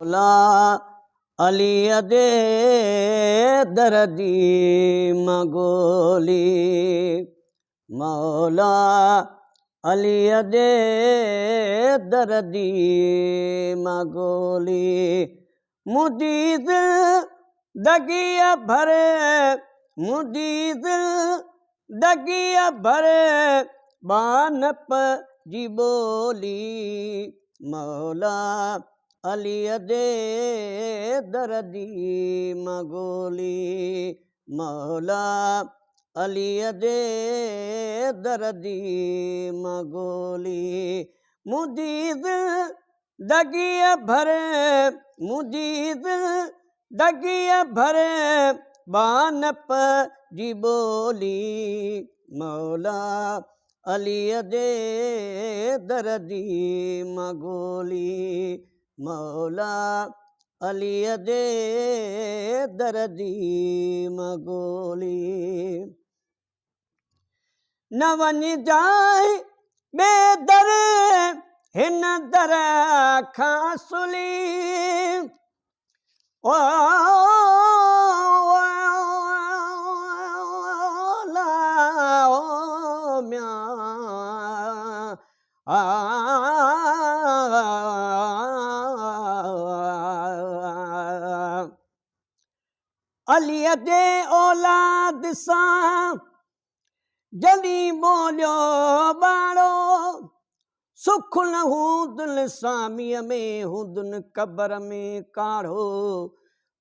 मौला अली दे दर्दी मगोली मौला अली दे दर्दी मगोली मुदीद दगिया भरे मुदीद दगिया भरे बानप जी बोली मौला अली दे दर्दी मगोली मौला अली दे दर्दी मगोली मुदीद दगिया भरे मुदीद दगिया भरे बानप जी बोली मौला अली दे दर्दी मगोली मौला अली दे दर्दी मगोली न वञ जाए बेदर हिन दर खां सुली ओ अली दे औलाद सां जॾहिं बोलियो ॿारो सुख न हूंदुनि सामीअ में हूंदुनि क़बर में काढ़ो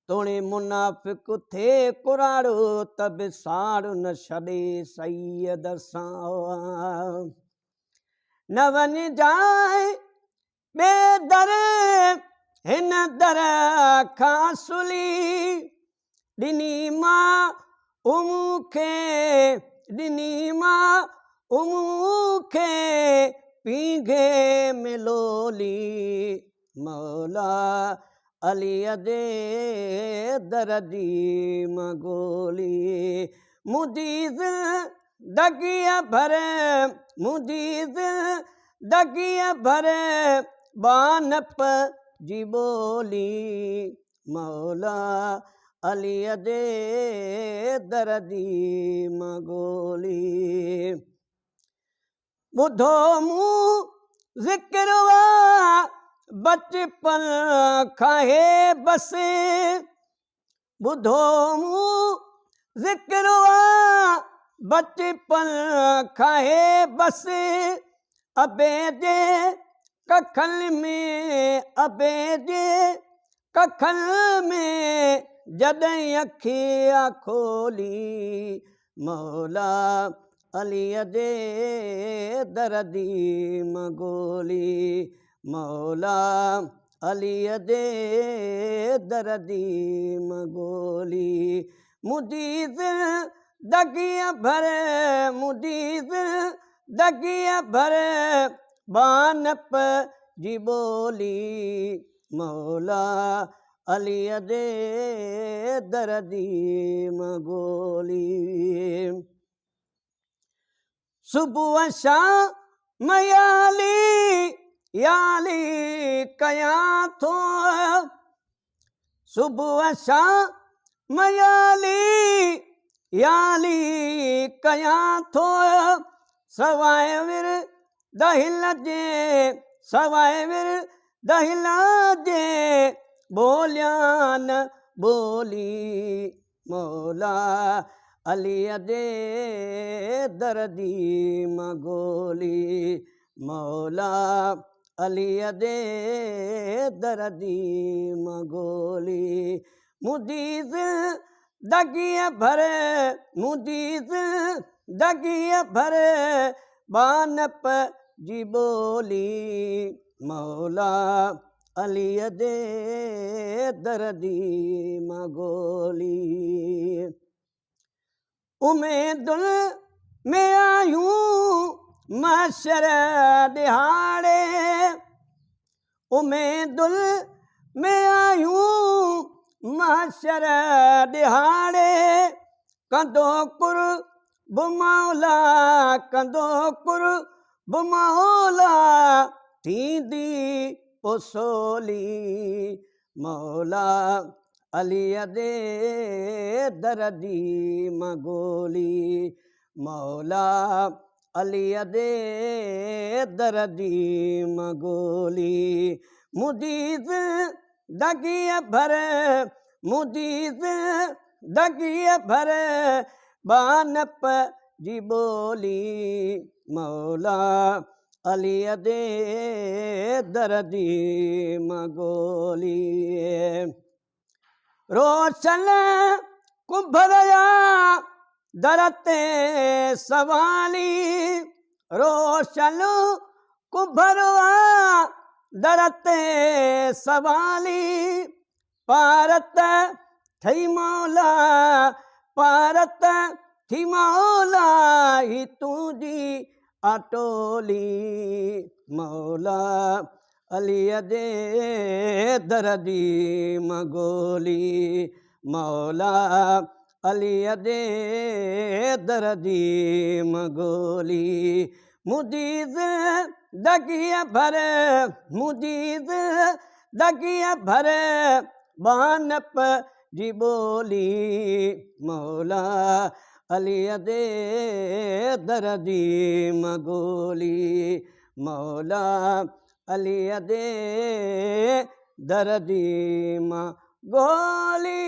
तोणे मुनाफ़िक थे कुराड़ो त बि साड़ न छॾे सैयद सां न वञ जाए बेदर हिन दर खां सुली ॾिनी मां उमुखे ॾिनी मां उमुखे पींघे में लोली मौला अली दे दर्दी मगोली मुदीद दगिया भरे मुदीद दगिया भरे बानप जी बोली मौला अली दे दर्दी मगोली ॿुधो मूं ज़िक्र बचपन खां हे बस ॿुधो मूं ज़िक्र बचपन खां हे बस अबे जे कखल में अबे जे कखल में जॾहिं अखियां खोली मौला अली दे दर्दी मगोली मौला अली दे दर्दी मगोली मुदीद दगिया भरे मुदीद दगिया भरे बानप जी बोली मौला अली दे दर्दी मगोली सुबुह शाम याली कयां थो सुबुह शाम याली कयां थो सवाइ विर दहिल जे सवाइ विर दहिल जे बोलियान बोली मौला अली दे दर्दी मगोली मौला अली दे दर्दी मगोली मुदीद दगिया भरे मुदीद दगिया भरे बानप जी बोली मौला अली दे दर्दी मगोली उमेदुल में आयूं महशर दिहाड़े उमेदुल में आयूं महशर दिहाड़े कंदो कुर्ब मौला कंदो कुर्ब मौला थींदी पोसोली मौला अलीअ दे दर दी मगोली मौला अलीअ दे दर दी मगोली मुदीज़ दगिय भर मुदीज़ दगिय भर बानप जी बोली मौला अलीअ दे दर दी मगोली रोशन कुभरया दर ते सवाली रोशन कुभरया दर ते सवाली पारत थई मौला पारत थी मौला ही तुझी अटोली मौला अलीअ दे दर दी मगोली मौला अलीअ दे दर दी मगोली मुदीज़ दगिय भर मुदीज़ दगिय भर बानप जी बोली मौला अलीअ दे दर दी मगोली मौला अलीअ दे दर दी मगोली